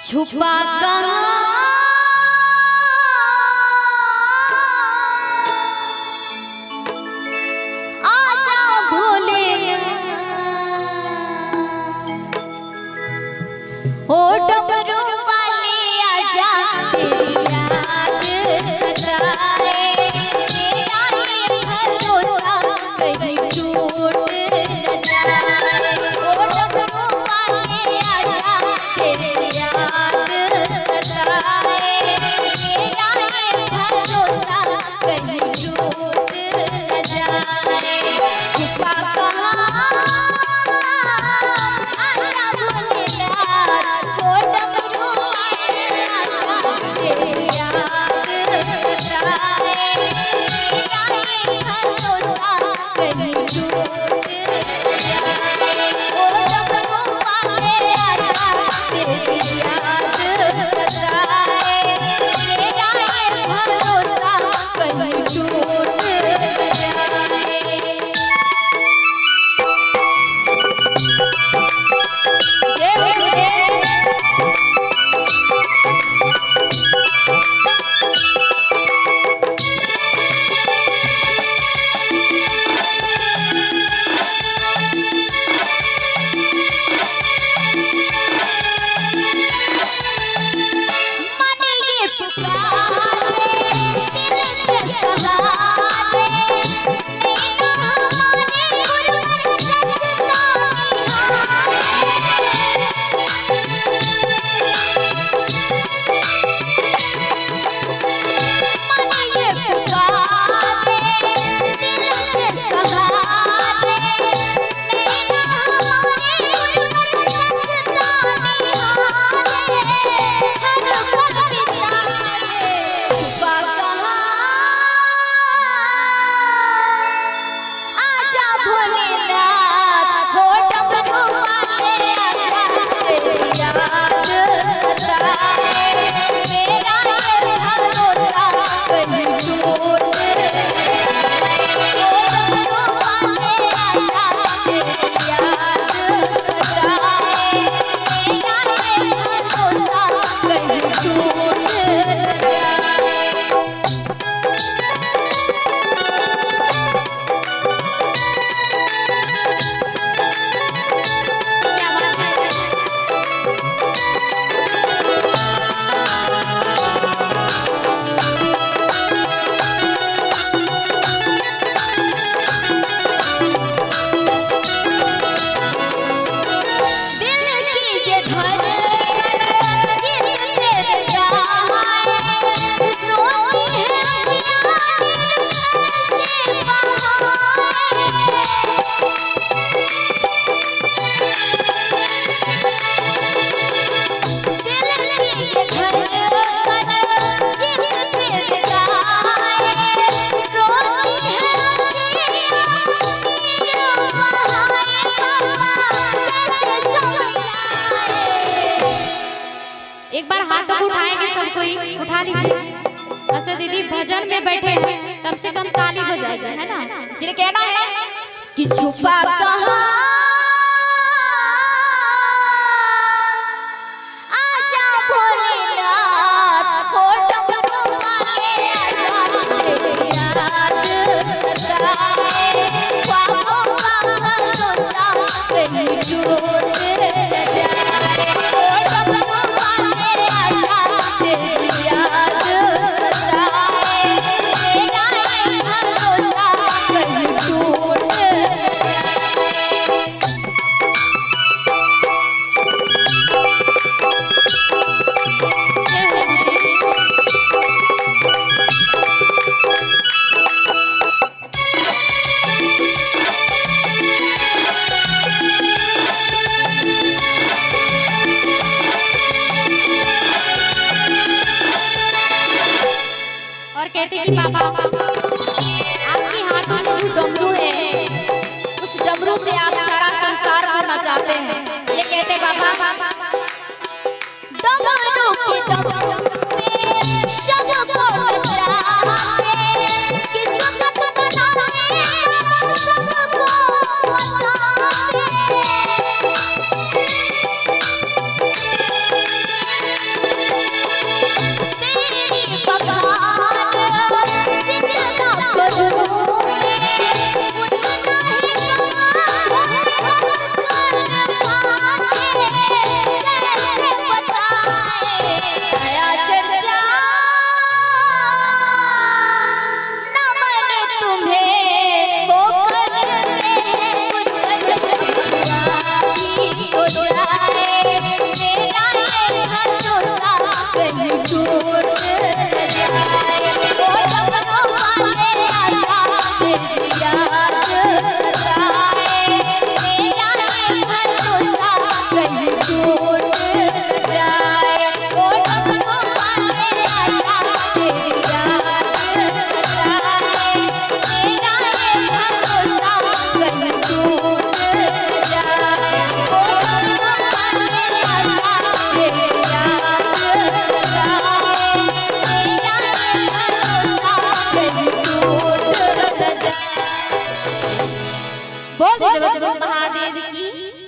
छुपा कहाँ आजा भोलेनाथ, ओ डमरू वाले आजा तेरी याद सताए, मेरा ये भरोसा कहीं टूट न जाए। ओ डमरू वाले आजा तेरी याद सताए, मेरा ये भरोसा कहीं टूट न जाए। छुपा कहाँ आजा भोलेनाथ, ओ डमरू वाले आजा तेरी याद सताए, मेरा ये भरोसा कहीं टूट न जाए। ओ डमरू वाले आजा तेरी याद सताए, मेरा ये भरोसा कहीं टूट न जाए। जय गुरुदेव। मन ये पुकारे दिल के सहारे, नैना हमारे गुरबत रास्ता निहारे। मन ये पुकारे दिल के सहारे, नैना हमारे गुरबत रास्ता निहारे। हर पल बेचारे छुपा कहाँ आजा भोलेनाथ, हो डमरू वाले आजा तेरी याद सताए, मेरा ये भरोसा कहीं टूट न जाए। ओ डमरू वाले आजा तेरी याद सताए, मेरा ये भरोसा कहीं टूट न जाए। क्या बात है। दिल की ये धड़कन किस तेरे गाए, रोती है अखियाँ फिर कैसे बहाए। दिल की ये धड़कन किस तेरे गाए, रोती है अखियाँ फिर बहाए। बाबा कैसे समझाए। एक बार हाथ तो उठाएंगे सब कोई, उठा लीजिए। अच्छा दीदी भजन में बैठे हैं, कम से कम ताली बजाइए, है ना। इसलिए कहना है कि छुपा कहाँ आजा भोलेनाथ, हो डमरू वाले आजा तेरी याद सताए, ख्वाबों का भरोसा कहीं टूट न जाए। हो डमरू वाले आजा तेरी याद सताए, मेरा ये भरोसा कहीं टूट न और कहते कि बाबा आपके हाथों में जो डमरू है, उस डमरू से आप सारा संसार को नचाते हैं। ये कहते बाबा डमरू के दम पे सबको नचाते, किस्मत बनाते सबको बताते। बोल दीजिए महादेव की